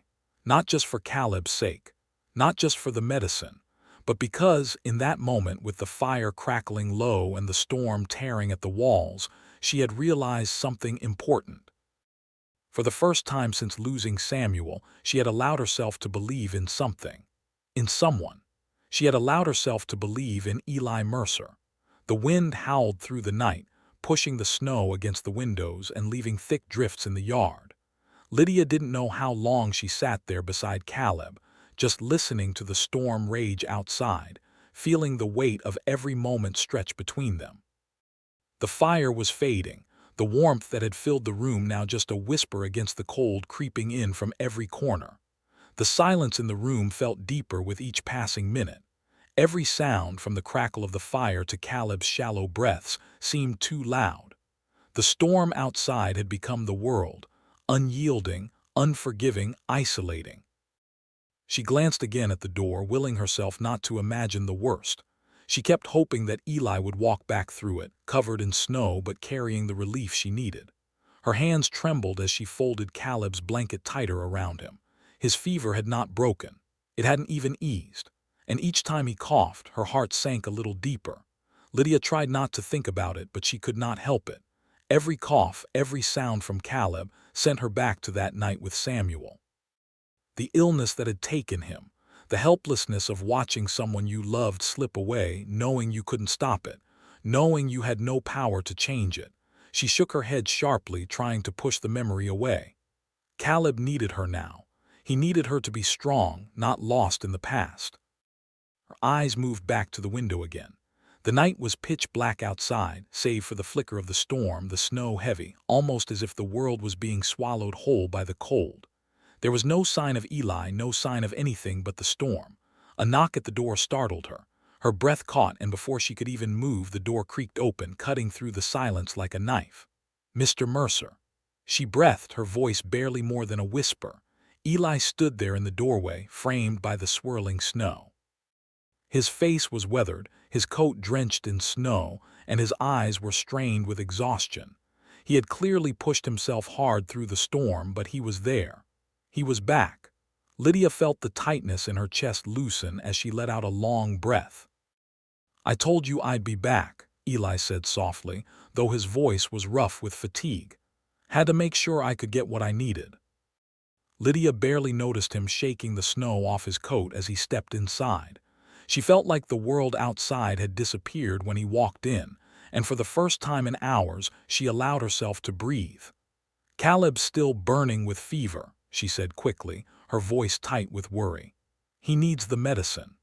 not just for Caleb's sake, not just for the medicine, but because, in that moment, with the fire crackling low and the storm tearing at the walls, she had realized something important. For the first time since losing Samuel, she had allowed herself to believe in something, in someone. She had allowed herself to believe in Eli Mercer. The wind howled through the night, pushing the snow against the windows and leaving thick drifts in the yard. Lydia didn't know how long she sat there beside Caleb, just listening to the storm rage outside, feeling the weight of every moment stretch between them. The fire was fading, the warmth that had filled the room now just a whisper against the cold creeping in from every corner. The silence in the room felt deeper with each passing minute. Every sound, from the crackle of the fire to Caleb's shallow breaths, seemed too loud. The storm outside had become the world, unyielding, unforgiving, isolating. She glanced again at the door, willing herself not to imagine the worst. She kept hoping that Eli would walk back through it, covered in snow but carrying the relief she needed. Her hands trembled as she folded Caleb's blanket tighter around him. His fever had not broken. It hadn't even eased. And each time he coughed, her heart sank a little deeper. Lydia tried not to think about it, but she could not help it. Every cough, every sound from Caleb sent her back to that night with Samuel. The illness that had taken him, the helplessness of watching someone you loved slip away, knowing you couldn't stop it, knowing you had no power to change it. She shook her head sharply, trying to push the memory away. Caleb needed her now. He needed her to be strong, not lost in the past. Her eyes moved back to the window again. The night was pitch black outside, save for the flicker of the storm, the snow heavy, almost as if the world was being swallowed whole by the cold. There was no sign of Eli, no sign of anything but the storm. A knock at the door startled her. Her breath caught, and before she could even move, the door creaked open, cutting through the silence like a knife. "Mr. Mercer." She breathed, her voice barely more than a whisper. Eli stood there in the doorway, framed by the swirling snow. His face was weathered, his coat drenched in snow, and his eyes were strained with exhaustion. He had clearly pushed himself hard through the storm, but he was there. He was back. Lydia felt the tightness in her chest loosen as she let out a long breath. "I told you I'd be back," Eli said softly, though his voice was rough with fatigue. "Had to make sure I could get what I needed." Lydia barely noticed him shaking the snow off his coat as he stepped inside. She felt like the world outside had disappeared when he walked in, and for the first time in hours, she allowed herself to breathe. "Caleb's still burning with fever," she said quickly, her voice tight with worry. "He needs the medicine."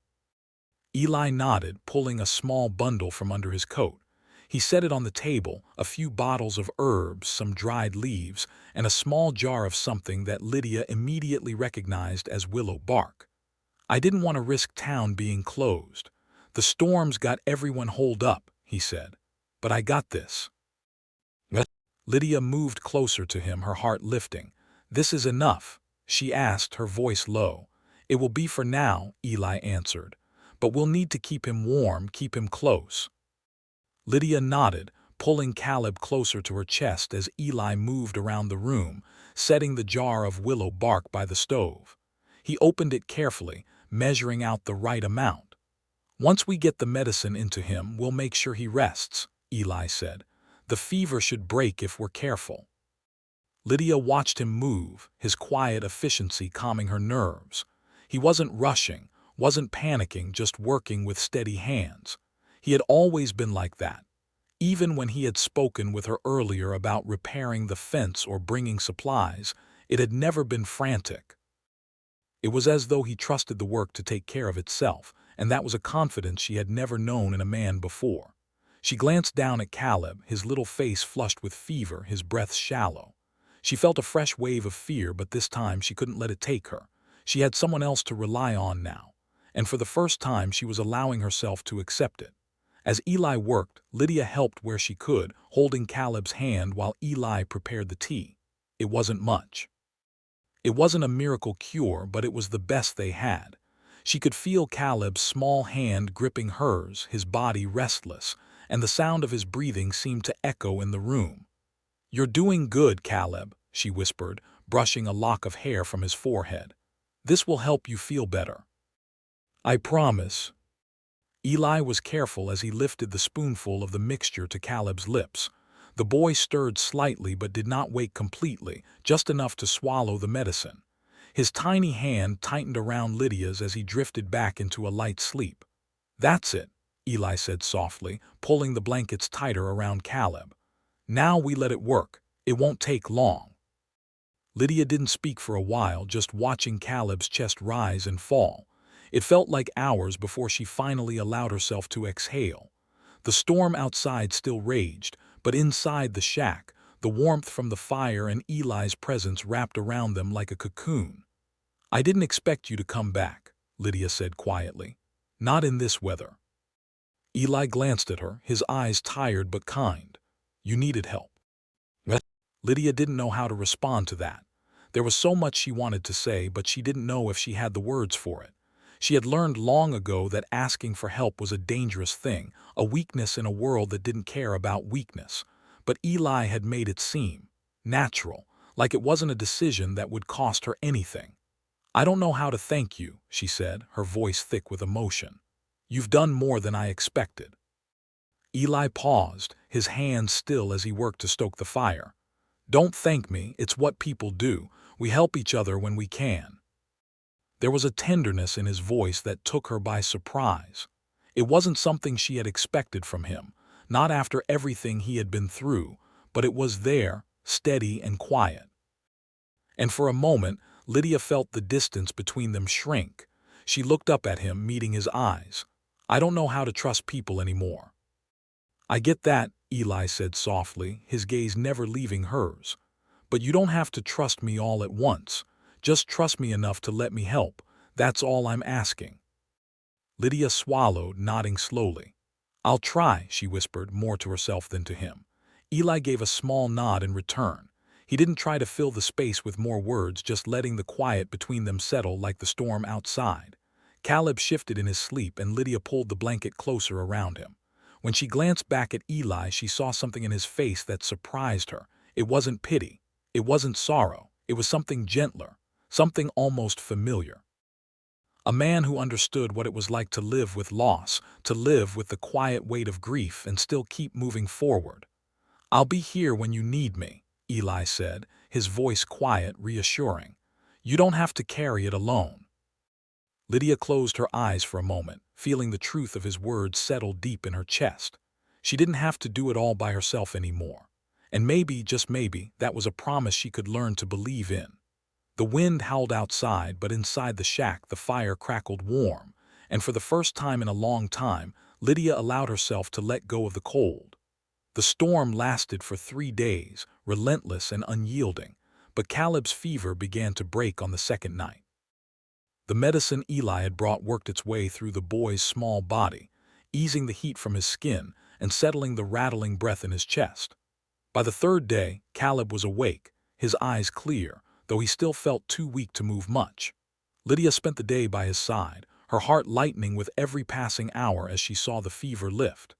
Eli nodded, pulling a small bundle from under his coat. He set it on the table, a few bottles of herbs, some dried leaves, and a small jar of something that Lydia immediately recognized as willow bark. "I didn't want to risk town being closed. The storm's got everyone holed up," he said. "But I got this." Lydia moved closer to him, her heart lifting. "This is enough?" she asked, her voice low. "It will be for now," Eli answered. "But we'll need to keep him warm, keep him close." Lydia nodded, pulling Caleb closer to her chest as Eli moved around the room, setting the jar of willow bark by the stove. He opened it carefully, measuring out the right amount. "Once we get the medicine into him, we'll make sure he rests," Eli said. "The fever should break if we're careful." Lydia watched him move, his quiet efficiency calming her nerves. He wasn't rushing, wasn't panicking, just working with steady hands. He had always been like that. Even when he had spoken with her earlier about repairing the fence or bringing supplies, it had never been frantic. It was as though he trusted the work to take care of itself, and that was a confidence she had never known in a man before. She glanced down at Caleb, his little face flushed with fever, his breath shallow. She felt a fresh wave of fear, but this time she couldn't let it take her. She had someone else to rely on now, and for the first time she was allowing herself to accept it. As Eli worked, Lydia helped where she could, holding Caleb's hand while Eli prepared the tea. It wasn't much. It wasn't a miracle cure, but it was the best they had. She could feel Caleb's small hand gripping hers, his body restless, and the sound of his breathing seemed to echo in the room. "You're doing good, Caleb," she whispered, brushing a lock of hair from his forehead. "This will help you feel better. I promise." Eli was careful as he lifted the spoonful of the mixture to Caleb's lips. The boy stirred slightly but did not wake completely, just enough to swallow the medicine. His tiny hand tightened around Lydia's as he drifted back into a light sleep. "That's it," Eli said softly, pulling the blankets tighter around Caleb. "Now we let it work. It won't take long." Lydia didn't speak for a while, just watching Caleb's chest rise and fall. It felt like hours before she finally allowed herself to exhale. The storm outside still raged, but inside the shack, the warmth from the fire and Eli's presence wrapped around them like a cocoon. "I didn't expect you to come back," Lydia said quietly. "Not in this weather." Eli glanced at her, his eyes tired but kind. "You needed help." What? Lydia didn't know how to respond to that. There was so much she wanted to say, but she didn't know if she had the words for it. She had learned long ago that asking for help was a dangerous thing, a weakness in a world that didn't care about weakness. But Eli had made it seem natural, like it wasn't a decision that would cost her anything. "I don't know how to thank you," she said, her voice thick with emotion. "You've done more than I expected." Eli paused, his hands still as he worked to stoke the fire. "Don't thank me, it's what people do. We help each other when we can." There was a tenderness in his voice that took her by surprise. It wasn't something she had expected from him, not after everything he had been through, but it was there, steady and quiet. And for a moment, Lydia felt the distance between them shrink. She looked up at him, meeting his eyes. "I don't know how to trust people anymore." "I get that," Eli said softly, his gaze never leaving hers. "But you don't have to trust me all at once. Just trust me enough to let me help. That's all I'm asking." Lydia swallowed, nodding slowly. "I'll try," she whispered, more to herself than to him. Eli gave a small nod in return. He didn't try to fill the space with more words, just letting the quiet between them settle like the storm outside. Caleb shifted in his sleep, and Lydia pulled the blanket closer around him. When she glanced back at Eli, she saw something in his face that surprised her. It wasn't pity. It wasn't sorrow. It was something gentler, something almost familiar. A man who understood what it was like to live with loss, to live with the quiet weight of grief and still keep moving forward. "I'll be here when you need me," Eli said, his voice quiet, reassuring. "You don't have to carry it alone." Lydia closed her eyes for a moment, feeling the truth of his words settle deep in her chest. She didn't have to do it all by herself anymore. And maybe, just maybe, that was a promise she could learn to believe in. The wind howled outside, but inside the shack the fire crackled warm, and for the first time in a long time, Lydia allowed herself to let go of the cold. The storm lasted for 3 days, relentless and unyielding, but Caleb's fever began to break on the second night. The medicine Eli had brought worked its way through the boy's small body, easing the heat from his skin and settling the rattling breath in his chest. By the third day, Caleb was awake, his eyes clear, though he still felt too weak to move much. Lydia spent the day by his side, her heart lightening with every passing hour as she saw the fever lift.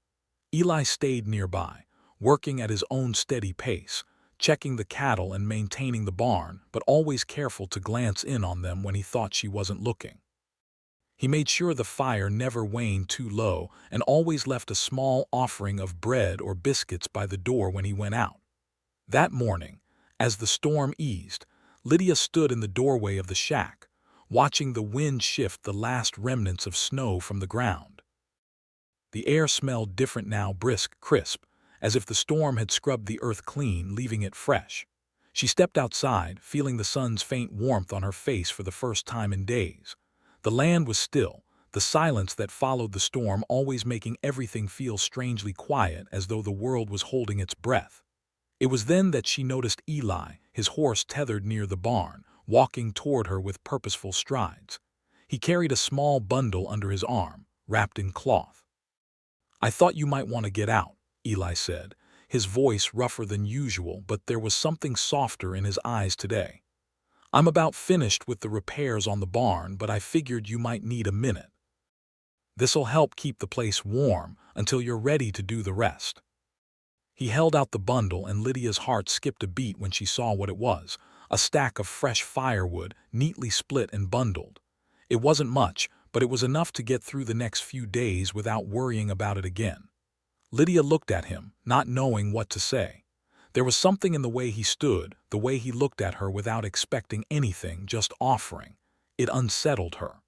Eli stayed nearby, working at his own steady pace, checking the cattle and maintaining the barn, but always careful to glance in on them when he thought she wasn't looking. He made sure the fire never waned too low and always left a small offering of bread or biscuits by the door when he went out. That morning, as the storm eased, Lydia stood in the doorway of the shack, watching the wind shift the last remnants of snow from the ground. The air smelled different now, brisk, crisp, as if the storm had scrubbed the earth clean, leaving it fresh. She stepped outside, feeling the sun's faint warmth on her face for the first time in days. The land was still, the silence that followed the storm always making everything feel strangely quiet, as though the world was holding its breath. It was then that she noticed Eli, his horse tethered near the barn, walking toward her with purposeful strides. He carried a small bundle under his arm, wrapped in cloth. "I thought you might want to get out," Eli said, his voice rougher than usual, but there was something softer in his eyes today. "I'm about finished with the repairs on the barn, but I figured you might need a minute. This'll help keep the place warm until you're ready to do the rest." He held out the bundle, and Lydia's heart skipped a beat when she saw what it was, a stack of fresh firewood, neatly split and bundled. It wasn't much, but it was enough to get through the next few days without worrying about it again. Lydia looked at him, not knowing what to say. There was something in the way he stood, the way he looked at her without expecting anything, just offering. It unsettled her.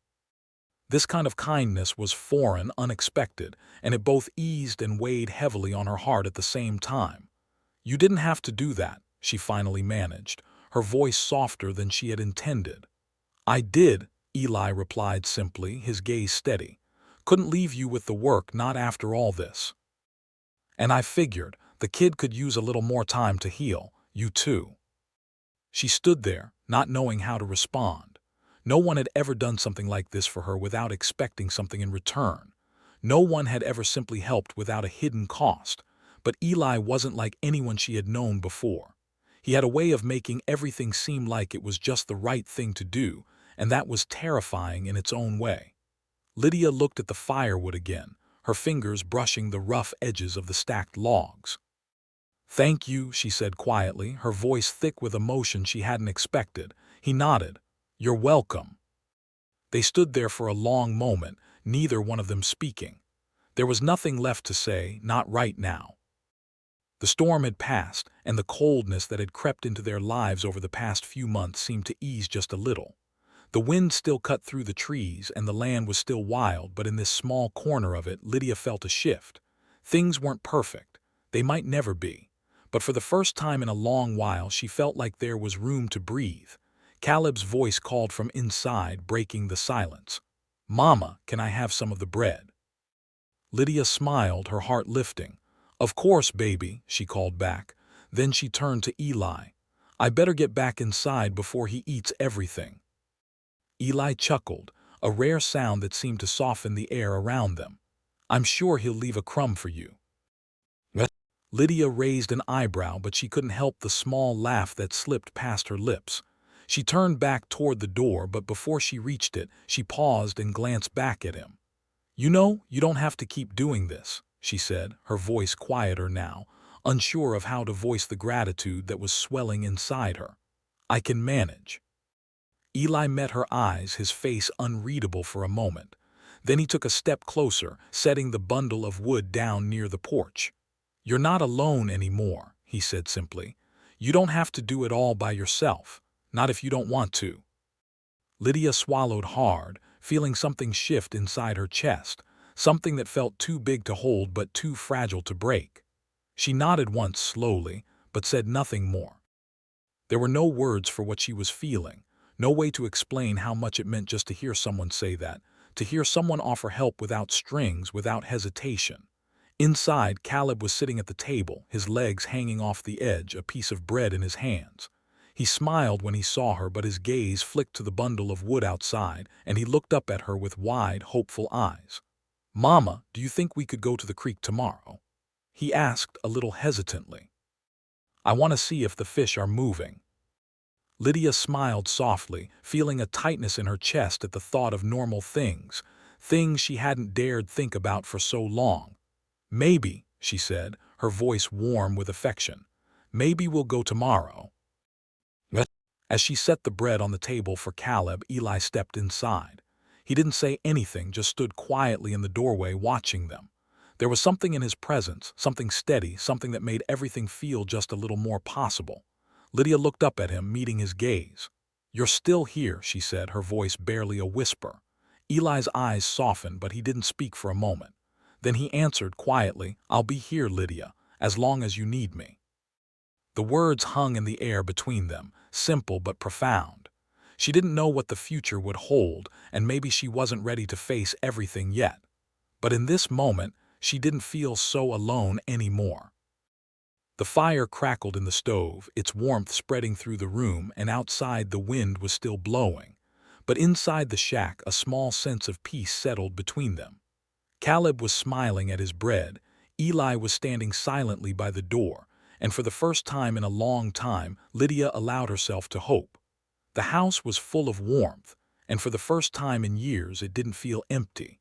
This kind of kindness was foreign, unexpected, and it both eased and weighed heavily on her heart at the same time. "You didn't have to do that," she finally managed, her voice softer than she had intended. "I did," Eli replied simply, his gaze steady. "Couldn't leave you with the work, not after all this. And I figured the kid could use a little more time to heal, you too." She stood there, not knowing how to respond. No one had ever done something like this for her without expecting something in return. No one had ever simply helped without a hidden cost. But Eli wasn't like anyone she had known before. He had a way of making everything seem like it was just the right thing to do, and that was terrifying in its own way. Lydia looked at the firewood again, her fingers brushing the rough edges of the stacked logs. "Thank you," she said quietly, her voice thick with emotion she hadn't expected. He nodded. "You're welcome." They stood there for a long moment, neither one of them speaking. There was nothing left to say, not right now. The storm had passed, and the coldness that had crept into their lives over the past few months seemed to ease just a little. The wind still cut through the trees, and the land was still wild, but in this small corner of it, Lydia felt a shift. Things weren't perfect. They might never be. But for the first time in a long while, she felt like there was room to breathe. Caleb's voice called from inside, breaking the silence. "Mama, can I have some of the bread?" Lydia smiled, her heart lifting. "Of course, baby," she called back. Then she turned to Eli. "I better get back inside before he eats everything." Eli chuckled, a rare sound that seemed to soften the air around them. "I'm sure he'll leave a crumb for you." What? Lydia raised an eyebrow, but she couldn't help the small laugh that slipped past her lips. She turned back toward the door, but before she reached it, she paused and glanced back at him. "You know, you don't have to keep doing this," she said, her voice quieter now, unsure of how to voice the gratitude that was swelling inside her. "I can manage." Eli met her eyes, his face unreadable for a moment. Then he took a step closer, setting the bundle of wood down near the porch. "You're not alone anymore," he said simply. "You don't have to do it all by yourself, not if you don't want to." Lydia swallowed hard, feeling something shift inside her chest, something that felt too big to hold but too fragile to break. She nodded once slowly, but said nothing more. There were no words for what she was feeling, no way to explain how much it meant just to hear someone say that, to hear someone offer help without strings, without hesitation. Inside, Caleb was sitting at the table, his legs hanging off the edge, a piece of bread in his hands. He smiled when he saw her, but his gaze flicked to the bundle of wood outside, and he looked up at her with wide, hopeful eyes. "Mama, do you think we could go to the creek tomorrow?" he asked a little hesitantly. "I want to see if the fish are moving." Lydia smiled softly, feeling a tightness in her chest at the thought of normal things, things she hadn't dared think about for so long. "Maybe," she said, her voice warm with affection. "Maybe we'll go tomorrow." What? As she set the bread on the table for Caleb, Eli stepped inside. He didn't say anything, just stood quietly in the doorway watching them. There was something in his presence, something steady, something that made everything feel just a little more possible. Lydia looked up at him, meeting his gaze. "You're still here," she said, her voice barely a whisper. Eli's eyes softened, but he didn't speak for a moment. Then he answered quietly, "I'll be here, Lydia, as long as you need me." The words hung in the air between them, simple but profound. She didn't know what the future would hold, and maybe she wasn't ready to face everything yet. But in this moment, she didn't feel so alone anymore. The fire crackled in the stove, its warmth spreading through the room, and outside the wind was still blowing. But inside the shack, a small sense of peace settled between them. Caleb was smiling at his bread, Eli was standing silently by the door, and for the first time in a long time, Lydia allowed herself to hope. The house was full of warmth, and for the first time in years it didn't feel empty.